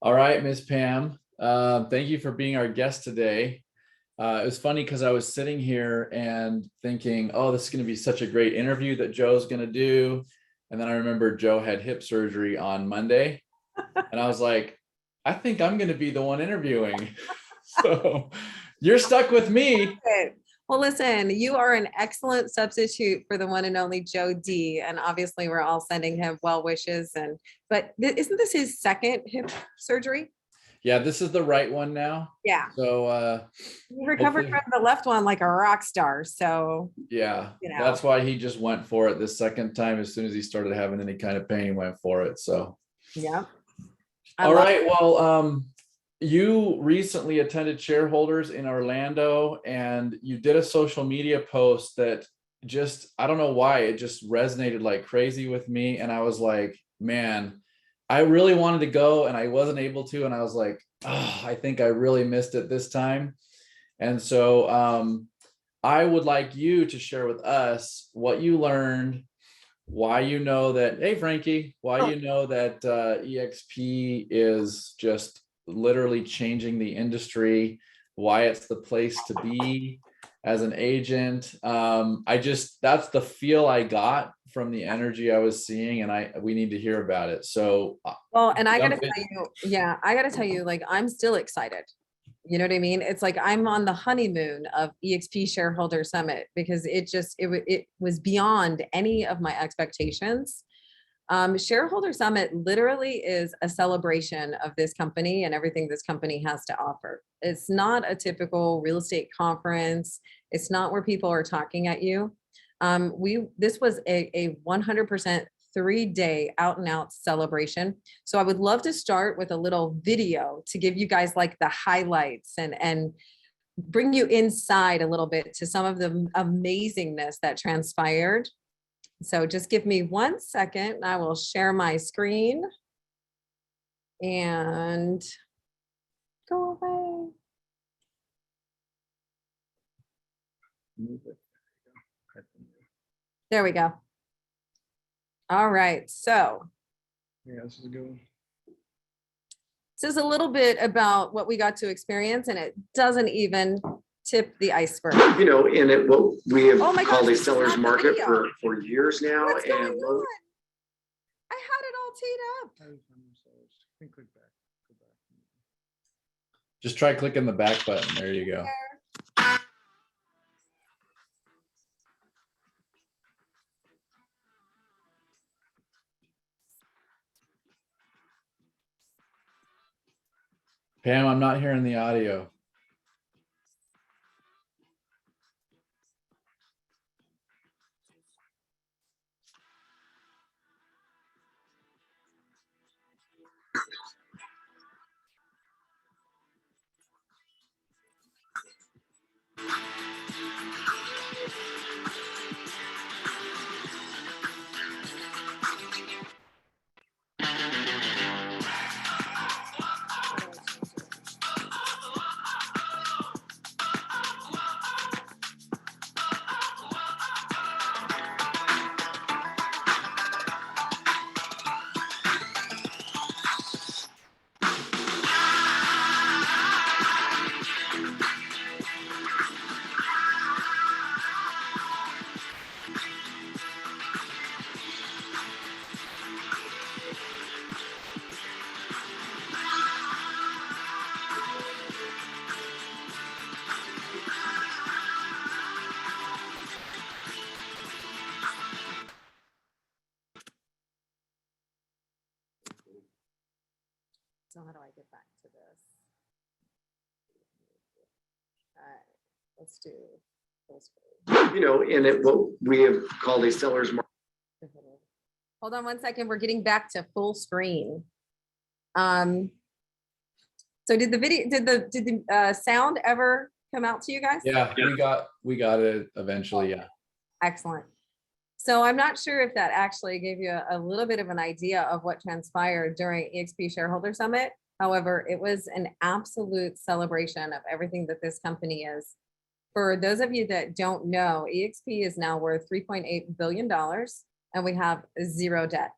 All right, Miss Pam. Thank you for being our guest today. It was funny because I was sitting here and thinking, oh, this is going to be such a great interview that Joe's going to do. And then I remember Joe had hip surgery on Monday. And I was like, I think I'm going to be the one interviewing. So you're stuck with me. Well, listen, you are an excellent substitute for the one and only Joe D. And obviously we're all sending him well wishes. But isn't this his second hip surgery? Yeah, this is the right one now. Yeah. So he recovered from the left one like a rock star. So yeah, that's why he just went for it this second time. As soon as he started having any kind of pain, he went for it. So yeah. All right. Well, you recently attended Shareholders in Orlando, and you did a social media post that just, I don't know why, it just resonated like crazy with me. And I was like, man, I really wanted to go and I wasn't able to. And I was like, oh, I think I really missed it this time. And so I would like you to share with us what you learned, why you know that, hey Frankie, why you know that EXP is just literally changing the industry, why it's the place to be as an agent. That's the feel I got from the energy I was seeing, and we need to hear about it. So well, and I gotta tell you, like, I'm still excited. You know what I mean? It's like I'm on the honeymoon of EXP Shareholder Summit because it was beyond any of my expectations. Shareholder Summit literally is a celebration of this company and everything this company has to offer. It's not a typical real estate conference. It's not where people are talking at you. This was a 100% 3-day out and out celebration. So I would love to start with a little video to give you guys like the highlights and bring you inside a little bit to some of the amazingness that transpired. So just give me 1 second and I will share my screen and go away. There we go. All right, so yeah, this is a good one. This is a little bit about what we got to experience, and it doesn't even tip the iceberg. You know, in it, what we have called a this is seller's not the market video. for years now. What's going And on? I had it all teed up. Click back. Go back. just try clicking the back button. There you go. Pam, I'm not hearing the audio. So how do I get back to this? All right, let's do full screen. you know, in it, what we have called a seller's market. Hold on 1 second. We're getting back to full screen. So did the sound ever come out to you guys? Yeah, we got it eventually. Yeah. Excellent. So I'm not sure if that actually gave you a little bit of an idea of what transpired during EXP Shareholder Summit. However, it was an absolute celebration of everything that this company is. For those of you that don't know, EXP is now worth $3.8 billion and we have 0 debt.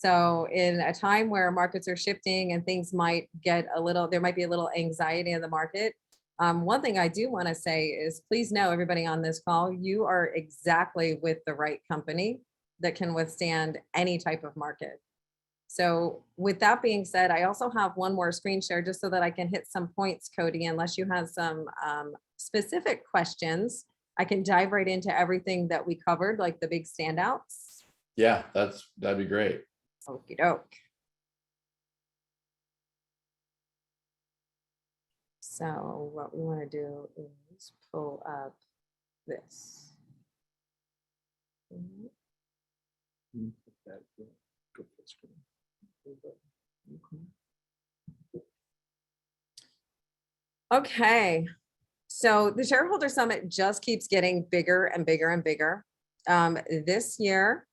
So in a time where markets are shifting and things might get a little, there might be a little anxiety in the market. One thing I do want to say is please know everybody on this call, you are exactly with the right company that can withstand any type of market. So with that being said, I also have one more screen share just so that I can hit some points, Cody, unless you have some specific questions. I can dive right into everything that we covered, like the big standouts. Yeah, that'd be great. Okie doke. So what we want to do is pull up this. Okay, so the shareholder summit just keeps getting bigger and bigger and bigger. This year,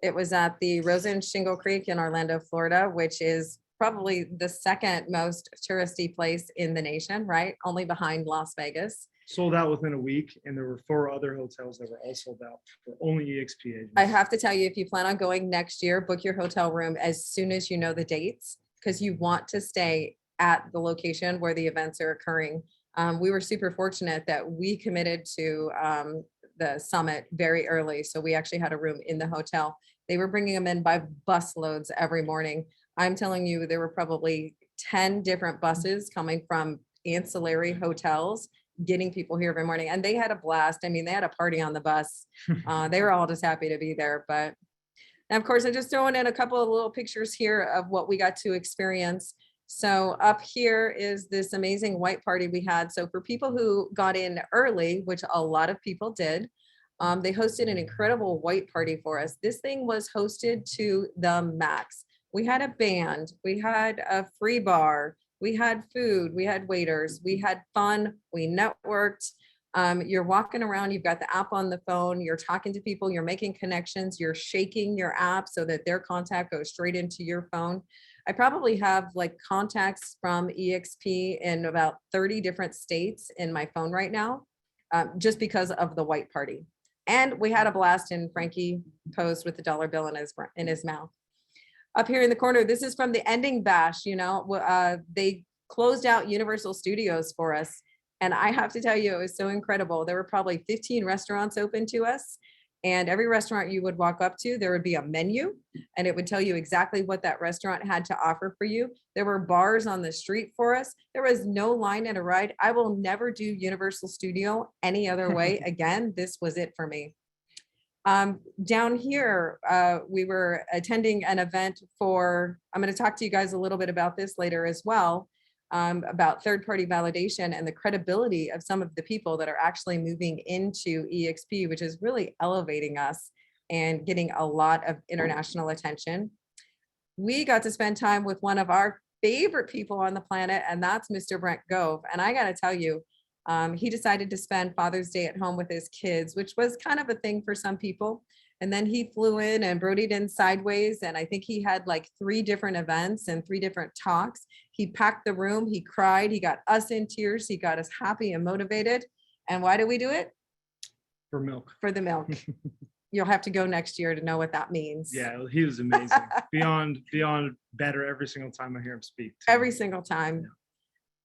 it was at the Rosen Shingle Creek in Orlando, Florida, which is probably the second most touristy place in the nation, right? Only behind Las Vegas. Sold out within a week, and there were 4 other hotels that were all sold out for only EXP agents. I have to tell you, if you plan on going next year, book your hotel room as soon as you know the dates, because you want to stay at the location where the events are occurring. We were super fortunate that we committed to the summit very early. So we actually had a room in the hotel. They were bringing them in by busloads every morning. I'm telling you, there were probably 10 different buses coming from ancillary hotels, getting people here every morning. And they had a blast. I mean, they had a party on the bus. They were all just happy to be there. But and of course, I'm just throwing in a couple of little pictures here of what we got to experience. So up here is this amazing white party we had. So for people who got in early, which a lot of people did, they hosted an incredible white party for us. This thing was hosted to the max. We had a band, we had a free bar, we had food, we had waiters, we had fun, we networked. You're walking around, you've got the app on the phone, you're talking to people, you're making connections, you're shaking your app so that their contact goes straight into your phone. I probably have like contacts from EXP in about 30 different states in my phone right now, just because of the white party. And we had a blast, and Frankie posed with the dollar bill in his mouth. Up here in the corner, this is from the ending bash. You know, they closed out Universal Studios for us. And I have to tell you, it was so incredible. There were probably 15 restaurants open to us. And every restaurant you would walk up to, there would be a menu, and it would tell you exactly what that restaurant had to offer for you. There were bars on the street for us. There was no line at a ride. I will never do Universal Studio any other way again. This was it for me. Down here, we were attending an event for, I'm going to talk to you guys a little bit about this later as well, about third-party validation and the credibility of some of the people that are actually moving into EXP, which is really elevating us and getting a lot of international attention. We got to spend time with one of our favorite people on the planet, and that's Mr. Brent Gove. And I got to tell you, he decided to spend Father's Day at home with his kids, which was kind of a thing for some people. And then he flew in and Brody'd in sideways. And I think he had like 3 different events and 3 different talks. He packed the room, he cried, he got us in tears, he got us happy and motivated. And why do we do it? For milk. For the milk. You'll have to go next year to know what that means. Yeah, he was amazing. beyond better every single time I hear him speak. Too. Every single time.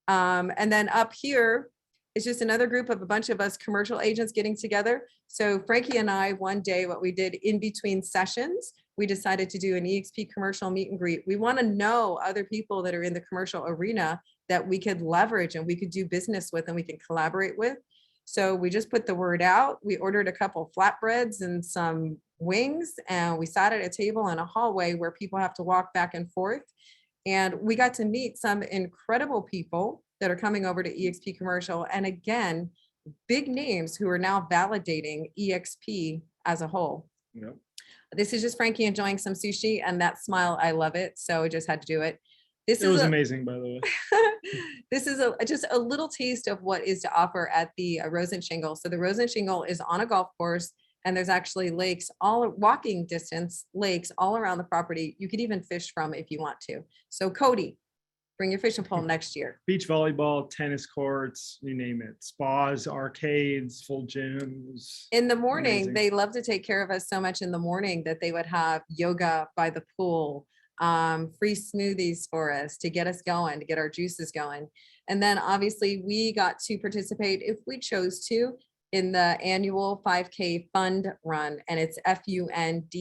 And then up here, it's just another group of a bunch of us commercial agents getting together. So Frankie and I, one day, what we did in between sessions, we decided to do an EXP commercial meet and greet. We want to know other people that are in the commercial arena that we could leverage and we could do business with and we can collaborate with. So we just put the word out. We ordered a couple flatbreads and some wings, and we sat at a table in a hallway where people have to walk back and forth. And we got to meet some incredible people that are coming over to EXP commercial. And again, big names who are now validating EXP as a whole. Yep. This is just Frankie enjoying some sushi, and that smile, I love it. So I just had to do it. This It was amazing, by the way. This is just a little taste of what is to offer at the Rosen Shingle. So the Rosen Shingle is on a golf course, and there's actually lakes, all walking distance lakes all around the property. You could even fish from if you want to. So Cody, Bring your fishing pole next year. Beach volleyball, tennis courts, you name it, spas, arcades, full gyms. In the morning, Amazing. they love to take care of us so much in the morning that they would have yoga by the pool, free smoothies for us to get us going, to get our juices going. And then obviously we got to participate if we chose to in the annual 5K fund run, and it's FUND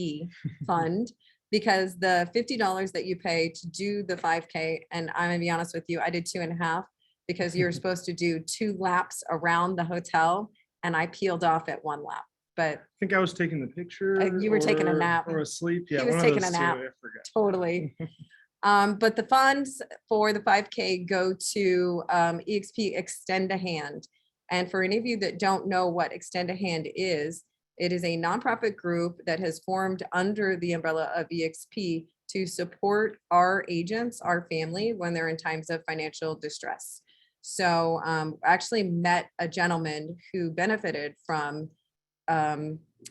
fund. Because the $50 that you pay to do the 5K, and I'm gonna be honest with you, I did 2.5 because you're supposed to do 2 laps around the hotel, and I peeled off at 1 lap. But I think I was taking the picture. You were taking a nap. Or asleep. Yeah, He was one of taking those a nap. two, I forgot. totally. But the funds for the 5K go to EXP Extend a Hand. And for any of you that don't know what Extend a Hand is, it is a nonprofit group that has formed under the umbrella of EXP to support our agents, our family, when they're in times of financial distress. So I actually met a gentleman who benefited from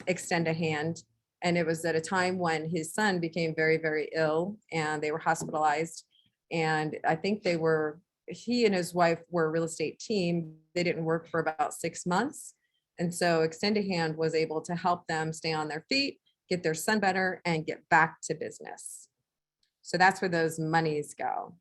Extend a Hand. And it was at a time when his son became very, very ill and they were hospitalized. And I think he and his wife were a real estate team. They didn't work for about 6 months. And so Extend a Hand was able to help them stay on their feet, get their son better, and get back to business. So that's where those monies go.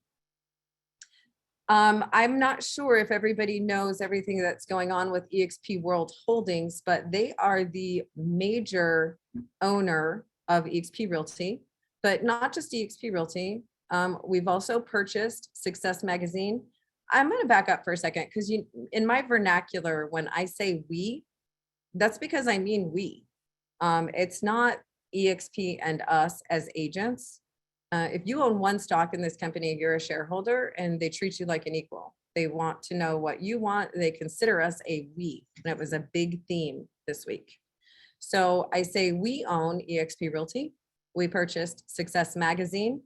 I'm not sure if everybody knows everything that's going on with EXP World Holdings, but they are the major owner of EXP Realty, but not just EXP Realty. We've also purchased Success Magazine. I'm going to back up for a second because in my vernacular, when I say we, that's because I mean we. It's not EXP and us as agents. If you own one stock in this company, you're a shareholder and they treat you like an equal. They want to know what you want. They consider us a we. And it was a big theme this week. So I say we own EXP Realty. We purchased Success Magazine.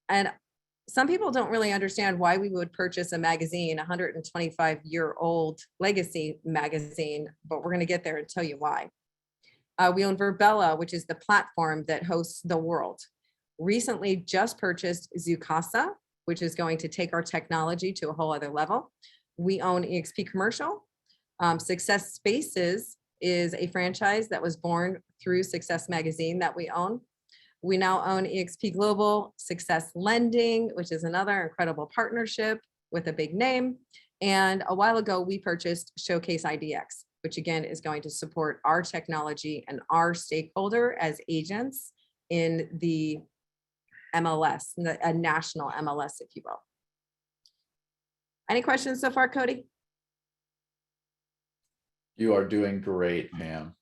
And some people don't really understand why we would purchase a magazine, 125-year-old legacy magazine, but we're going to get there and tell you why. We own Verbella, which is the platform that hosts The World. Recently just purchased Zoocasa, which is going to take our technology to a whole other level. We own EXP Commercial. Success Spaces is a franchise that was born through Success Magazine that we own. We now own EXP Global, Success Lending, which is another incredible partnership with a big name. And a while ago, we purchased Showcase IDX, which again is going to support our technology and our stakeholder as agents in the MLS, a national MLS, if you will. Any questions so far, Cody? You are doing great, ma'am.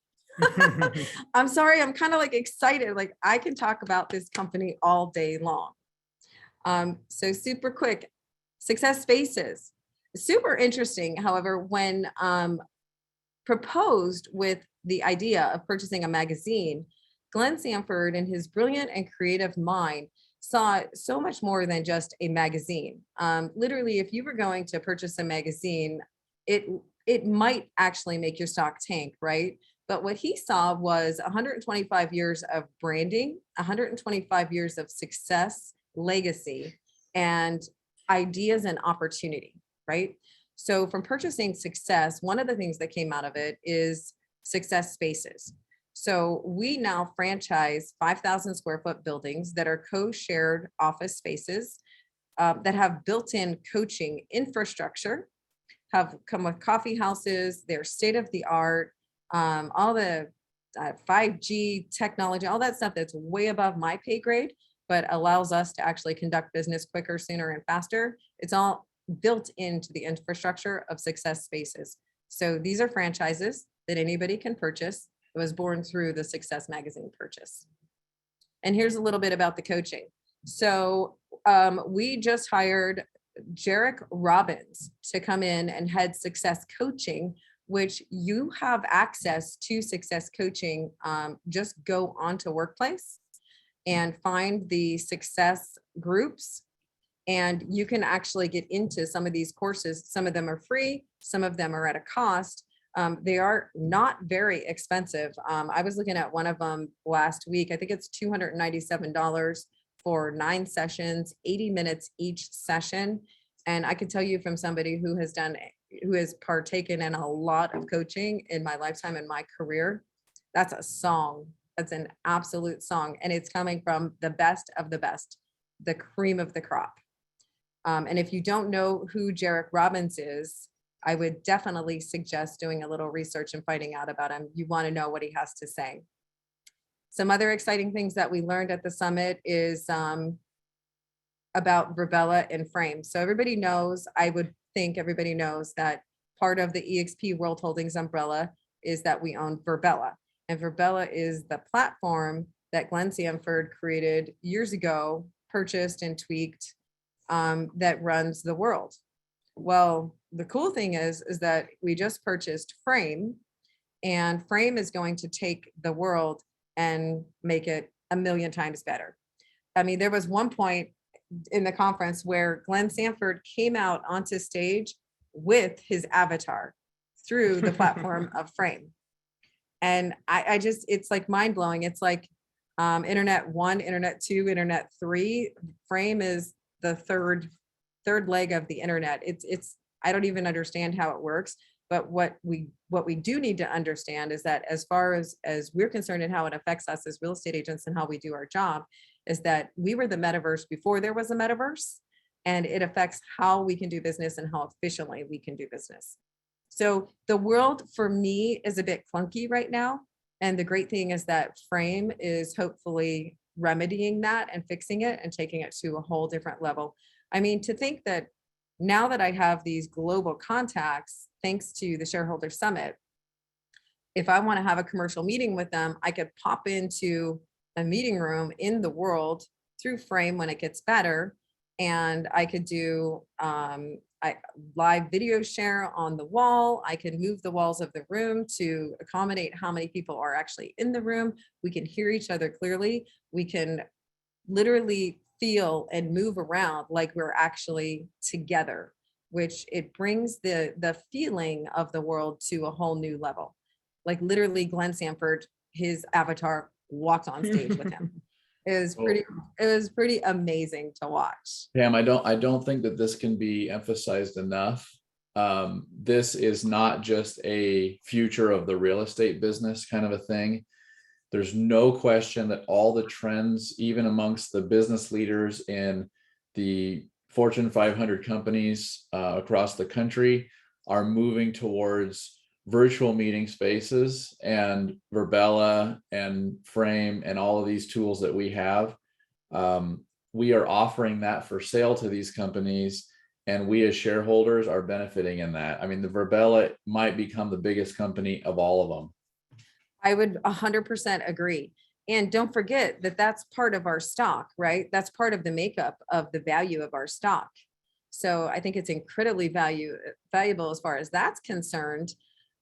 I'm sorry, I'm kind of like excited. Like I can talk about this company all day long. So super quick, Success Spaces, super interesting. However, when proposed with the idea of purchasing a magazine, Glenn Sanford in his brilliant and creative mind saw so much more than just a magazine. Literally, if you were going to purchase a magazine, it might actually make your stock tank, right? But what he saw was 125 years of branding, 125 years of success, legacy, and ideas and opportunity, right? So from purchasing Success, one of the things that came out of it is Success Spaces. So we now franchise 5,000 square foot buildings that are co-shared office spaces that have built-in coaching infrastructure, have come with coffee houses, they're state-of-the-art, all the 5G technology, all that stuff that's way above my pay grade, but allows us to actually conduct business quicker, sooner, and faster. It's all built into the infrastructure of Success Spaces. So these are franchises that anybody can purchase. It was born through the Success Magazine purchase. And here's a little bit about the coaching. So we just hired Jarek Robbins to come in and head Success Coaching, which you have access to Success Coaching. Just go onto Workplace and find the success groups, and you can actually get into some of these courses. Some of them are free, some of them are at a cost. They are not very expensive. I was looking at one of them last week. I think it's $297 for 9 sessions, 80 minutes each session. And I can tell you from somebody who has partaken in a lot of coaching in my lifetime and my career, that's a song. That's an absolute song. And it's coming from the best of the best, the cream of the crop. And if you don't know who Jarek Robbins is, I would definitely suggest doing a little research and finding out about him. You want to know what he has to say. Some other exciting things that we learned at the summit is about Virbela and Frame. So everybody knows, I would think everybody knows that part of the EXP World Holdings umbrella is that we own Virbela. And Virbela is the platform that Glenn Sanford created years ago, purchased and tweaked, that runs the world. Well, the cool thing is that we just purchased Frame, and Frame is going to take the world and make it 1,000,000 times better. I mean, there was one point in the conference where Glenn Sanford came out onto stage with his avatar through the platform of Frame. And I just, it's like mind blowing. It's like Internet 1, Internet 2, Internet 3. Frame is the third leg of the internet. It's I don't even understand how it works, but what we do need to understand is that as far as we're concerned and how it affects us as real estate agents and how we do our job, is that we were the metaverse before there was a metaverse, and it affects how we can do business and how efficiently we can do business. So the world for me is a bit clunky right now. And the great thing is that Frame is hopefully remedying that and fixing it and taking it to a whole different level. I mean, to think that now that I have these global contacts, thanks to the Shareholder Summit, if I want to have a commercial meeting with them, I could pop into a meeting room in the world through Frame when it gets better. And I could do live video share on the wall. I can move the walls of the room to accommodate how many people are actually in the room. We can hear each other clearly. We can literally feel and move around like we're actually together, which it brings the feeling of the world to a whole new level. Like literally Glenn Sanford, his avatar walked on stage with him. It was pretty amazing to watch. Pam, I don't think that this can be emphasized enough. This is not just a future of the real estate business kind of a thing. There's no question that all the trends, even amongst the business leaders in the Fortune 500 companies across the country, are moving towards virtual meeting spaces, and Virbela and Frame and all of these tools that we have. We are offering that for sale to these companies, and we as shareholders are benefiting in that. I mean, the Virbela might become the biggest company of all of them. I would 100% agree. And don't forget that that's part of our stock, right? That's part of the makeup of the value of our stock. So I think it's incredibly valuable as far as that's concerned.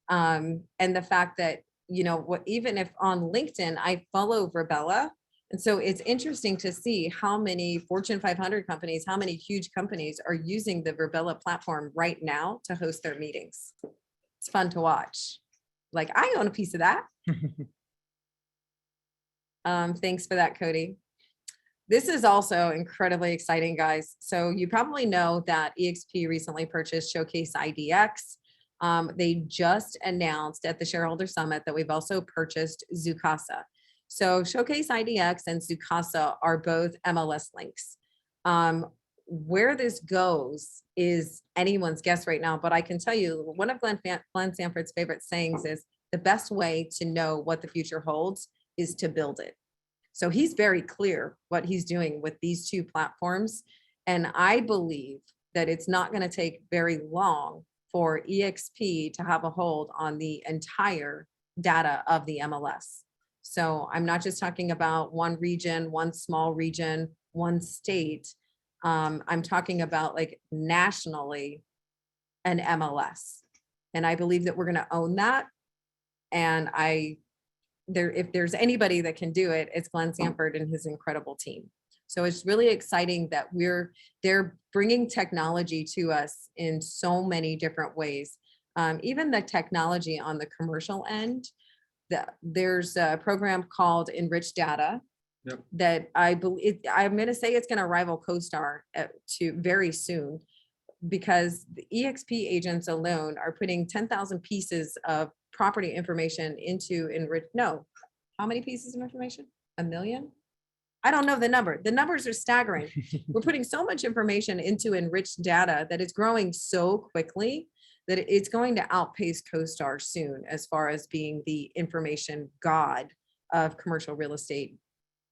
And the fact that, you know, even if on LinkedIn, I follow Virbela. And so it's interesting to see how many Fortune 500 companies, how many huge companies are using the Virbela platform right now to host their meetings. It's fun to watch. Like, I own a piece of that. Thanks for that, Cody. This is also incredibly exciting, guys. So you probably know that EXP recently purchased Showcase IDX. They just announced at the Shareholder Summit that we've also purchased Zoocasa. So Showcase IDX and Zoocasa are both MLS links. Where this goes is anyone's guess right now, but I can tell you one of Glenn Sanford's favorite sayings is the best way to know what the future holds is to build it. So he's very clear what he's doing with these two platforms. And I believe that it's not going to take very long for EXP to have a hold on the entire data of the MLS. So I'm not just talking about one region, one small region, one state. I'm talking about like nationally an MLS. And I believe that we're going to own that. And if there's anybody that can do it, it's Glenn Sanford and his incredible team. So it's really exciting that they're bringing technology to us in so many different ways. Even the technology on the commercial end, there's a program called Enrich Data Yep. that I believe, I'm going to say it's going to rival CoStar to very soon, because the EXP agents alone are putting 10,000 pieces of property information into no, how many pieces of information? 1 million? I don't know the number. The numbers are staggering. We're putting so much information into enriched data that is growing so quickly that it's going to outpace CoStar soon as far as being the information god of commercial real estate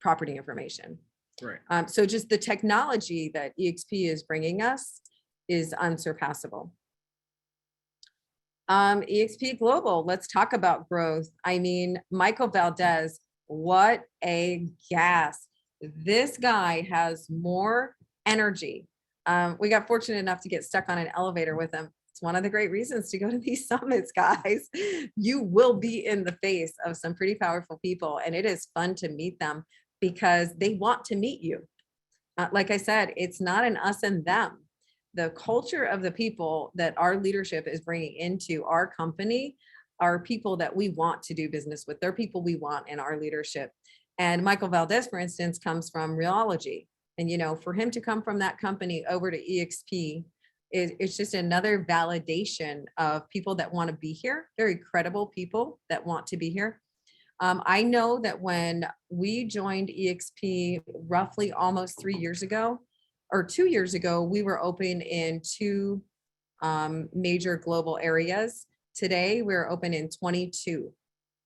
property information. Right. So just the technology that EXP is bringing us is unsurpassable. EXP Global, let's talk about growth. I mean, Michael Valdez, what a gas. This guy has more energy. We got fortunate enough to get stuck on an elevator with him. It's one of the great reasons to go to these summits, guys. You will be in the face of some pretty powerful people, and it is fun to meet them because they want to meet you. Like I said, it's not an us and them. The culture of the people that our leadership is bringing into our company are people that we want to do business with. They're people we want in our leadership. And Michael Valdez, for instance, comes from Realogy. And, you know, for him to come from that company over to EXP, it's just another validation of people that want to be here, very credible people that want to be here. I know that when we joined EXP roughly almost 3 years ago, or 2 years ago, we were open in 2 major global areas. Today, we're open in 22.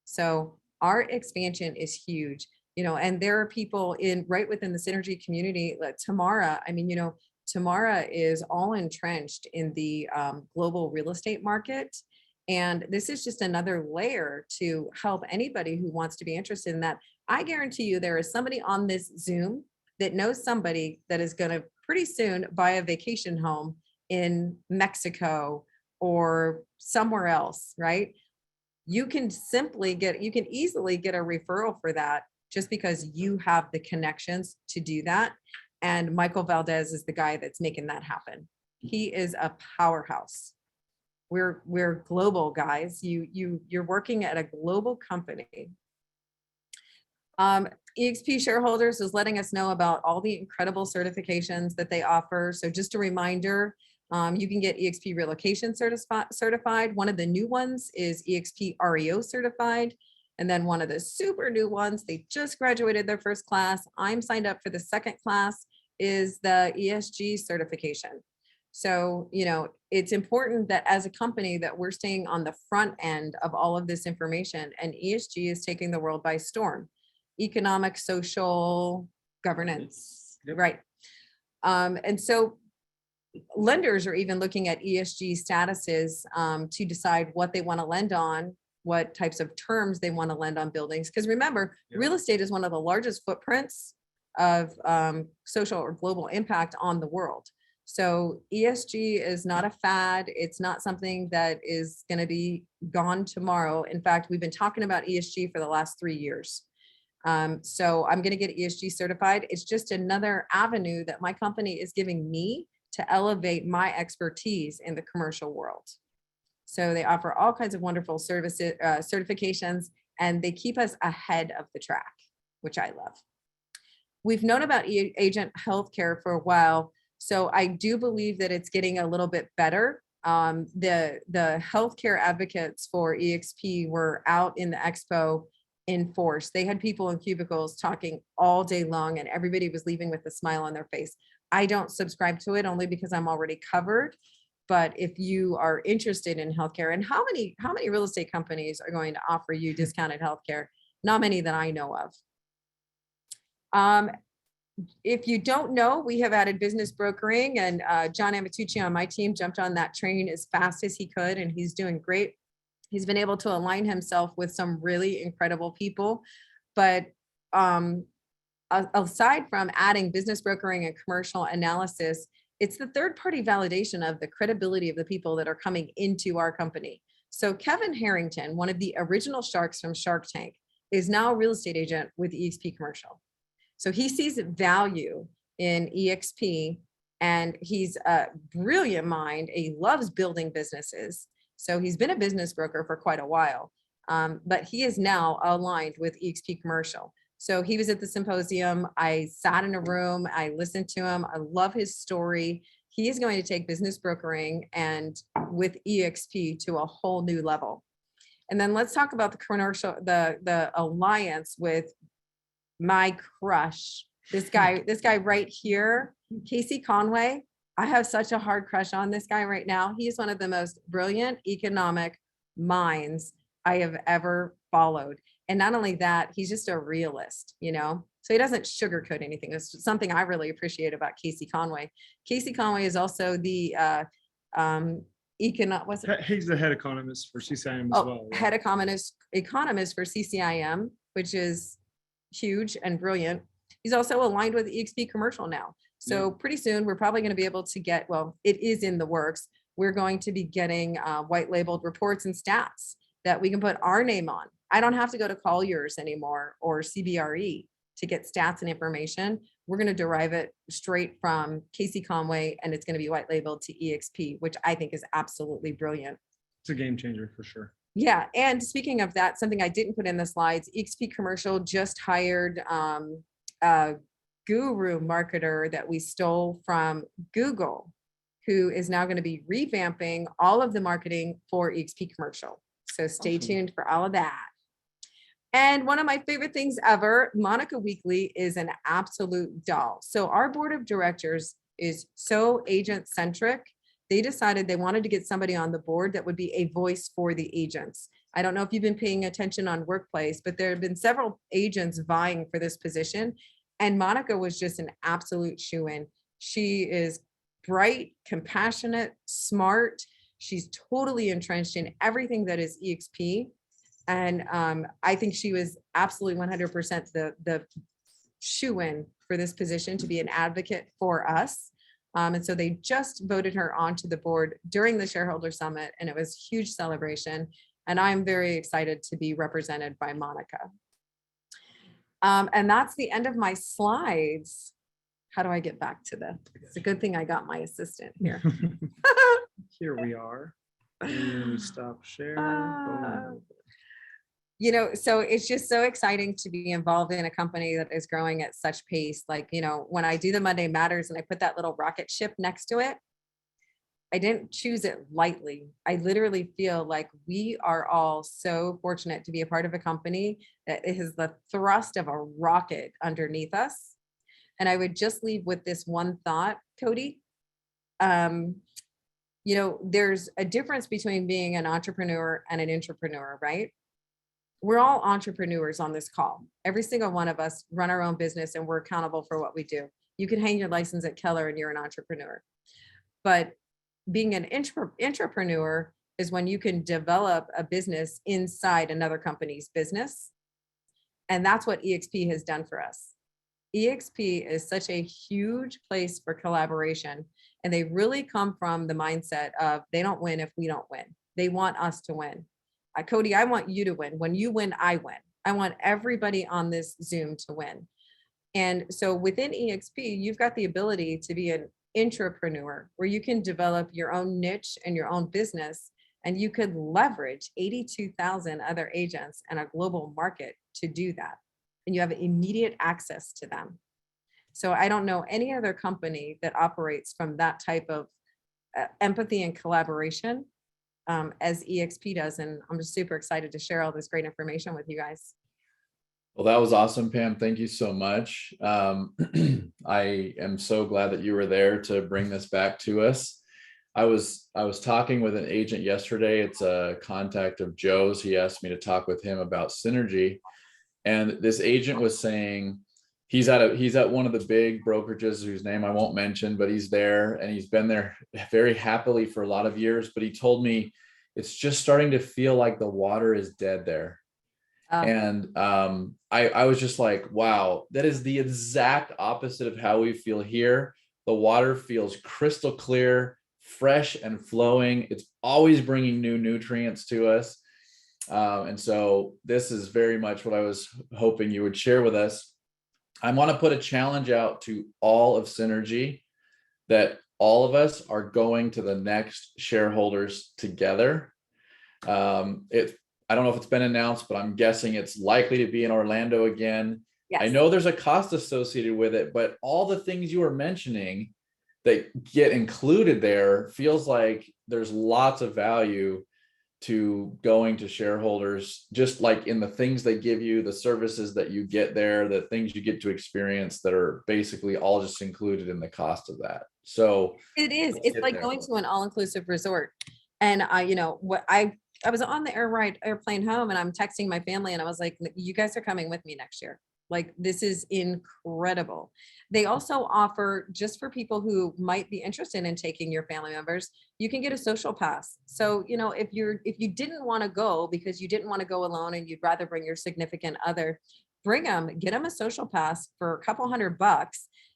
So our expansion is huge, you know, and there are people right within the Synergy community, like Tamara. I mean, you know, Tamara is all entrenched in the global real estate market. And this is just another layer to help anybody who wants to be interested in that. I guarantee you there is somebody on this Zoom that knows somebody that is going to pretty soon buy a vacation home in Mexico or somewhere else, right? You can easily get a referral for that just because you have the connections to do that. And Michael Valdez is the guy that's making that happen. He is a powerhouse. We're global, guys. You're working at a global company. EXP Shareholders is letting us know about all the incredible certifications that they offer. So just a reminder, you can get EXP Relocation certified. One of the new ones is EXP REO certified. And then one of the super new ones, they just graduated their first class. I'm signed up for the second class, is the ESG certification. So, you know, it's important that as a company that we're staying on the front end of all of this information, and ESG is taking the world by storm. Economic, social, governance, Yep. right? And so lenders are even looking at ESG statuses to decide what they want to lend on, what types of terms they want to lend on buildings. Because remember, Yep. real estate is one of the largest footprints of social or global impact on the world. So ESG is not a fad. It's not something that is going to be gone tomorrow. In fact, we've been talking about ESG for the last 3 years. So I'm going to get ESG certified. It's just another avenue that my company is giving me to elevate my expertise in the commercial world. So they offer all kinds of wonderful services, certifications, and they keep us ahead of the track, which I love. We've known about agent healthcare for a while, so I do believe that it's getting a little bit better. The healthcare advocates for EXP were out in the expo in force. They had people in cubicles talking all day long, and everybody was leaving with a smile on their face. I don't subscribe to it only because I'm already covered. But if you are interested in healthcare, and how many real estate companies are going to offer you discounted healthcare? Not many that I know of. If you don't know, we have added business brokering, and John Amatucci on my team jumped on that train as fast as he could, and he's doing great. He's been able to align himself with some really incredible people. But aside from adding business brokering and commercial analysis, it's the third-party validation of the credibility of the people that are coming into our company. So Kevin Harrington, one of the original sharks from Shark Tank, is now a real estate agent with EXP Commercial. So he sees value in EXP, and he's a brilliant mind. He loves building businesses. So he's been a business broker for quite a while, but he is now aligned with EXP Commercial. So he was at the symposium. I sat in a room, I listened to him. I love his story. He is going to take business brokering and with EXP to a whole new level. And then let's talk about the commercial, the alliance with my crush. This guy right here, Casey Conway. I have such a hard crush on this guy right now. He is one of the most brilliant economic minds I have ever followed. And not only that, he's just a realist, you know? So he doesn't sugarcoat anything. It's something I really appreciate about Casey Conway. Casey Conway is also the He's the head economist for CCIM as well. head economist for CCIM, which is huge and brilliant. He's also aligned with EXP Commercial now. So pretty soon we're probably going to be able to get, well, it is in the works. We're going to be getting white labeled reports and stats that we can put our name on. I don't have to go to Colliers anymore or CBRE to get stats and information. We're going to derive it straight from Casey Conway, and it's going to be white labeled to EXP, which I think is absolutely brilliant. It's a game changer for sure. Yeah. And speaking of that, something I didn't put in the slides, EXP Commercial just hired a guru marketer that we stole from Google, who is now going to be revamping all of the marketing for EXP Commercial. So stay tuned for all of that. And one of my favorite things ever, Monica Weekly is an absolute doll. So our board of directors is so agent centric. They decided they wanted to get somebody on the board that would be a voice for the agents. I don't know if you've been paying attention on Workplace, but there have been several agents vying for this position. And Monica was just an absolute shoo-in. She is bright, compassionate, smart. She's totally entrenched in everything that is EXP. And I think she was absolutely 100% the shoo-in for this position to be an advocate for us. And so they just voted her onto the board during the shareholder summit, and it was a huge celebration. And I'm very excited to be represented by Monica. And that's the end of my slides. How do I get back to the, it's a good thing I got my assistant here. Here we are. And we stop share. Boom. You know, so it's just so exciting to be involved in a company that is growing at such pace. Like, you know, when I do the Monday Matters and I put that little rocket ship next to it, I didn't choose it lightly. I literally feel like we are all so fortunate to be a part of a company that is the thrust of a rocket underneath us. And I would just leave with this one thought, Cody. You know, there's a difference between being an entrepreneur and an intrapreneur, right? We're all entrepreneurs on this call. Every single one of us run our own business and we're accountable for what we do. You can hang your license at Keller and you're an entrepreneur. But being an intrapreneur is when you can develop a business inside another company's business. And that's what EXP has done for us. EXP is such a huge place for collaboration. And they really come from the mindset of they don't win if we don't win. They want us to win. Cody, I want you to win. When you win, I win. I want everybody on this Zoom to win. And so within EXP, you've got the ability to be an intrapreneur where you can develop your own niche and your own business, and you could leverage 82,000 other agents and a global market to do that. And you have immediate access to them. So I don't know any other company that operates from that type of empathy and collaboration as EXP does. And I'm just super excited to share all this great information with you guys. Well, that was awesome, Pam. Thank you so much. I am so glad that you were there to bring this back to us. I was talking with an agent yesterday. It's a contact of Joe's. He asked me to talk with him about synergy. And this agent was saying he's at one of the big brokerages whose name I won't mention, but he's there and he's been there very happily for a lot of years. But he told me it's just starting to feel like the water is dead there. And I was just like, wow, that is the exact opposite of how we feel here. The water feels crystal clear, fresh and flowing. It's always bringing new nutrients to us. And so this is very much what I was hoping you would share with us. I want to put a challenge out to all of Synergy that all of us are going to the next shareholders together. I don't know if it's been announced, but I'm guessing it's likely to be in Orlando again. I Yes. know there's a cost associated with it, but all the things you were mentioning that get included there feels like there's lots of value to going to shareholders, just like in the things they give you, the services that you get there, the things you get to experience that are basically all just included in the cost of that. So It is. let's It's get like there. going to an all-inclusive resort. And you know, what I was on the airplane home and I'm texting my family and I was like, you guys are coming with me next year. Like, this is incredible. They also offer, just for people who might be interested in taking your family members, you can get a social pass. So, you know, if you didn't want to go because you didn't want to go alone and you'd rather bring your significant other, get them a social pass for a couple $100,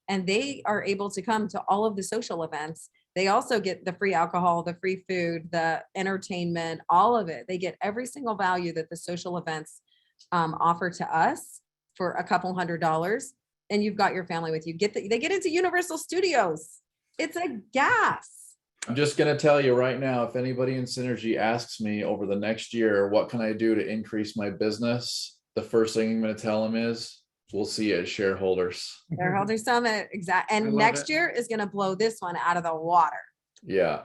and they are able to come to all of the social events. They also get the free alcohol, the free food, the entertainment, all of it. They get every single value that the social events offer to us for a couple $100, and you've got your family with you. They get into Universal Studios. It's a gas. I'm just going to tell you right now, if anybody in Synergy asks me over the next year, what can I do to increase my business? The first thing I'm going to tell them is, we'll see you at Shareholders. Shareholder Summit, exactly. I And love next it. year is going to blow this one out of the water. Yeah.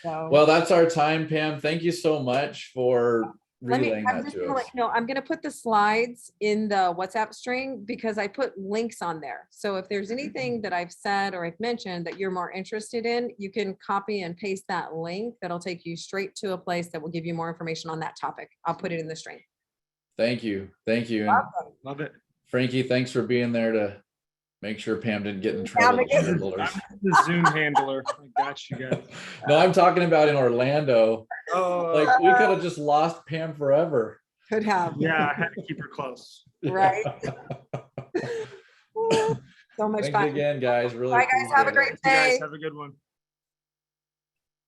So Well, that's our time, Pam. Thank you so much for I'm relaying that just to gonna us. let you know, I'm gonna put the slides in the WhatsApp string because I put links on there. So if there's anything that I've said or I've mentioned that you're more interested in, you can copy and paste that link. That'll take you straight to a place that will give you more information on that topic. I'll put it in the string. Thank you. Thank you. And Welcome. Love it. Frankie, thanks for being there to make sure Pam didn't get in trouble with shareholders. I'm the Zoom handler. I got you guys. No, I'm talking about in Orlando. Oh, Like, we could have just lost Pam forever. Could have, yeah, I had to keep her close. right? So much Thanks fun. again, guys. Really Bye, guys. Have a appreciate it. great You guys day. have a good one.